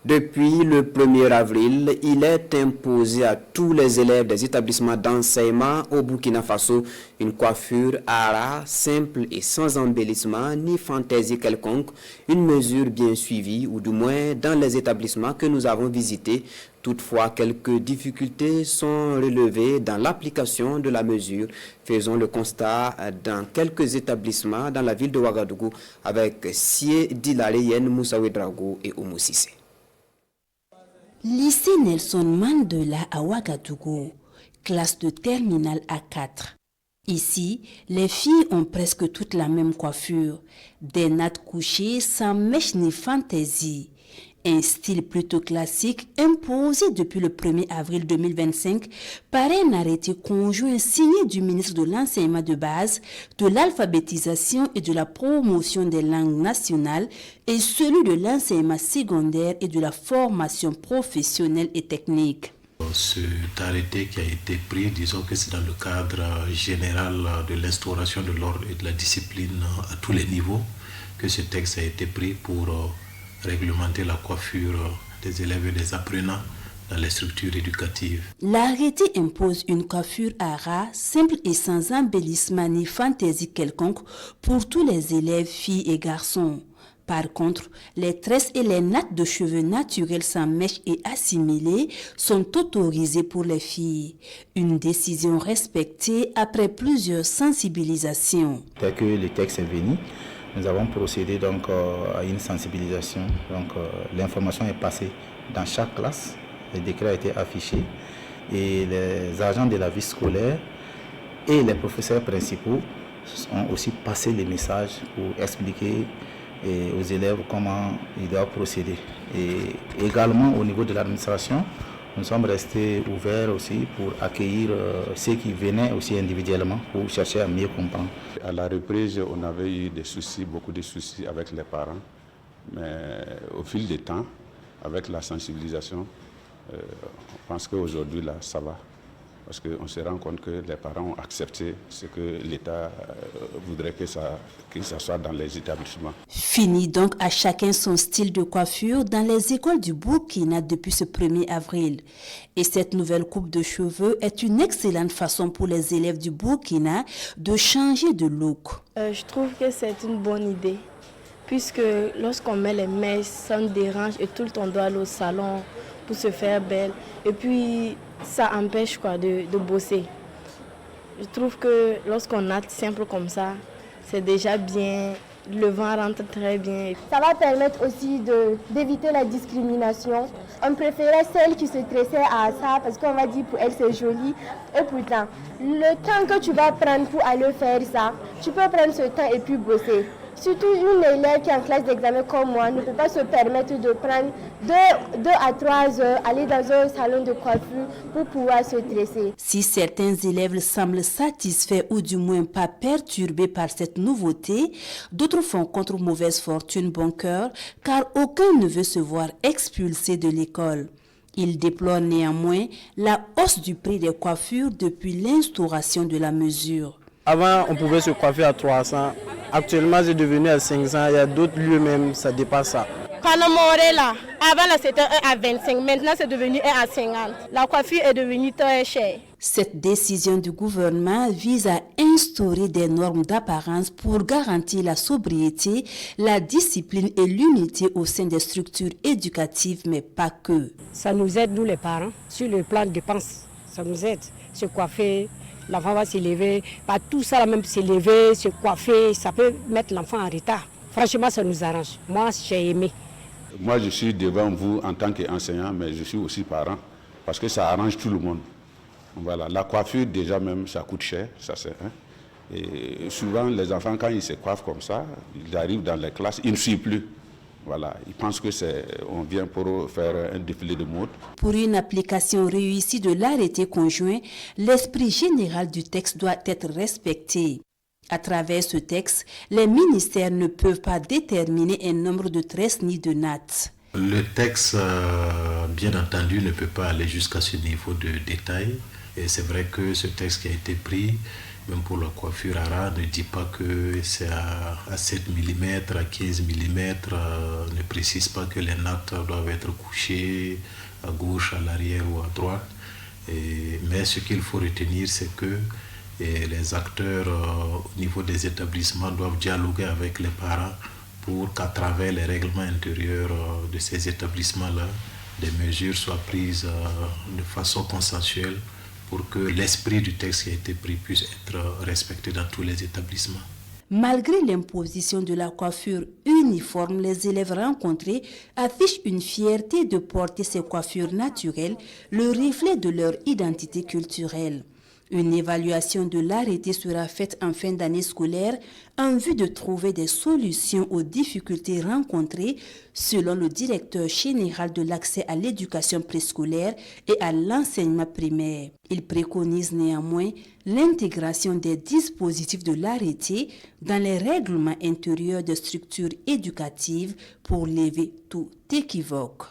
Depuis le 1er avril, il est imposé à tous les élèves des établissements d'enseignement au Burkina Faso une coiffure ara, simple et sans embellissement ni fantaisie quelconque, une mesure bien suivie ou du moins dans les établissements que nous avons visités. Toutefois, quelques difficultés sont relevées dans l'application de la mesure. Faisons le constat dans quelques établissements dans la ville de Ouagadougou avec Sie Dilareyen, Moussa Ouedraogo et Oumou Sissé. Lycée Nelson Mandela à Ouagadougou, classe de terminale A4. Ici, les filles ont presque toutes la même coiffure, des nattes couchées sans mèche ni fantaisie. Un style plutôt classique imposé depuis le 1er avril 2025 par un arrêté conjoint signé du ministre de l'Enseignement de base, de l'alphabétisation et de la promotion des langues nationales et celui de l'enseignement secondaire et de la formation professionnelle et technique. Cet arrêté qui a été pris, disons que c'est dans le cadre général de l'instauration de l'ordre et de la discipline à tous les niveaux que ce texte a été pris pour réglementer la coiffure des élèves et des apprenants dans les structures éducatives. L'arrêté impose une coiffure ara, simple et sans embellissement ni fantaisie quelconque pour tous les élèves, filles et garçons. Par contre, les tresses et les nattes de cheveux naturels sans mèche et assimilées sont autorisées pour les filles. Une décision respectée après plusieurs sensibilisations. Dès que le texte est venu, nous avons procédé donc à une sensibilisation. L'information est passée dans chaque classe, le décret a été affiché et les agents de la vie scolaire et les professeurs principaux ont aussi passé les messages pour expliquer aux élèves comment ils doivent procéder. Et également au niveau de l'administration, nous sommes restés ouverts aussi pour accueillir ceux qui venaient aussi individuellement pour chercher à mieux comprendre. À la reprise, on avait eu des soucis, beaucoup de soucis avec les parents. Mais au fil du temps, avec la sensibilisation, on pense qu'aujourd'hui, là, ça va. Parce qu'on se rend compte que les parents ont accepté ce que l'État voudrait que ça soit dans les établissements. Fini donc à chacun son style de coiffure dans les écoles du Burkina depuis ce 1er avril. Et cette nouvelle coupe de cheveux est une excellente façon pour les élèves du Burkina de changer de look. Je trouve que c'est une bonne idée. Puisque lorsqu'on met les mèches, ça nous dérange et tout le temps on doit aller au salon pour se faire belle. Et puis ça empêche de bosser. Je trouve que lorsqu'on natte simple comme ça, c'est déjà bien. Le vent rentre très bien. Ça va permettre aussi d'éviter la discrimination. On préférait celle qui se tressait à ça parce qu'on va dire pour elle c'est joli. Et pourtant, le temps que tu vas prendre pour aller faire ça, tu peux prendre ce temps et puis bosser. Surtout une élève qui est en classe d'examen comme moi ne peut pas se permettre de prendre 2 à 3 heures, aller dans un salon de coiffure pour pouvoir se tresser. Si certains élèves semblent satisfaits ou du moins pas perturbés par cette nouveauté, d'autres font contre mauvaise fortune bon cœur car aucun ne veut se voir expulsé de l'école. Il déplore néanmoins la hausse du prix des coiffures depuis l'instauration de la mesure. Avant, on pouvait se coiffer à 300. Actuellement, c'est devenu à 500. Il y a d'autres lieux même, ça dépasse ça. Là, avant, là, c'était 1 à 25. Maintenant, c'est devenu 1 à 50. La coiffure est devenue très chère. Cette décision du gouvernement vise à instaurer des normes d'apparence pour garantir la sobriété, la discipline et l'unité au sein des structures éducatives, mais pas que. Ça nous aide, nous les parents, sur le plan de dépenses. Ça nous aide, se coiffer. L'enfant va s'élever, pas tout ça, même s'élever, se coiffer, ça peut mettre l'enfant en retard. Franchement, ça nous arrange. Moi, j'ai aimé. Moi, je suis devant vous en tant qu'enseignant, mais je suis aussi parent, parce que ça arrange tout le monde. Voilà. La coiffure, déjà même, ça coûte cher, ça c'est un. Et souvent, les enfants, quand ils se coiffent comme ça, ils arrivent dans les classes, ils ne suivent plus. Voilà, ils pensent qu'on vient pour faire un défilé de mode. Pour une application réussie de l'arrêté conjoint, l'esprit général du texte doit être respecté. À travers ce texte, les ministères ne peuvent pas déterminer un nombre de tresses ni de nattes. Le texte, bien entendu, ne peut pas aller jusqu'à ce niveau de détail. Et c'est vrai que ce texte qui a été pris même pour la coiffure ARA, ne dit pas que c'est à 7 mm, à 15 mm, ne précise pas que les nattes doivent être couchées à gauche, à l'arrière ou à droite. Mais ce qu'il faut retenir, c'est que les acteurs au niveau des établissements doivent dialoguer avec les parents pour qu'à travers les règlements intérieurs de ces établissements-là, des mesures soient prises de façon consensuelle pour que l'esprit du texte qui a été pris puisse être respecté dans tous les établissements. Malgré l'imposition de la coiffure uniforme, les élèves rencontrés affichent une fierté de porter ces coiffures naturelles, le reflet de leur identité culturelle. Une évaluation de l'arrêté sera faite en fin d'année scolaire en vue de trouver des solutions aux difficultés rencontrées selon le directeur général de l'accès à l'éducation préscolaire et à l'enseignement primaire. Il préconise néanmoins l'intégration des dispositifs de l'arrêté dans les règlements intérieurs de structures éducatives pour lever tout équivoque.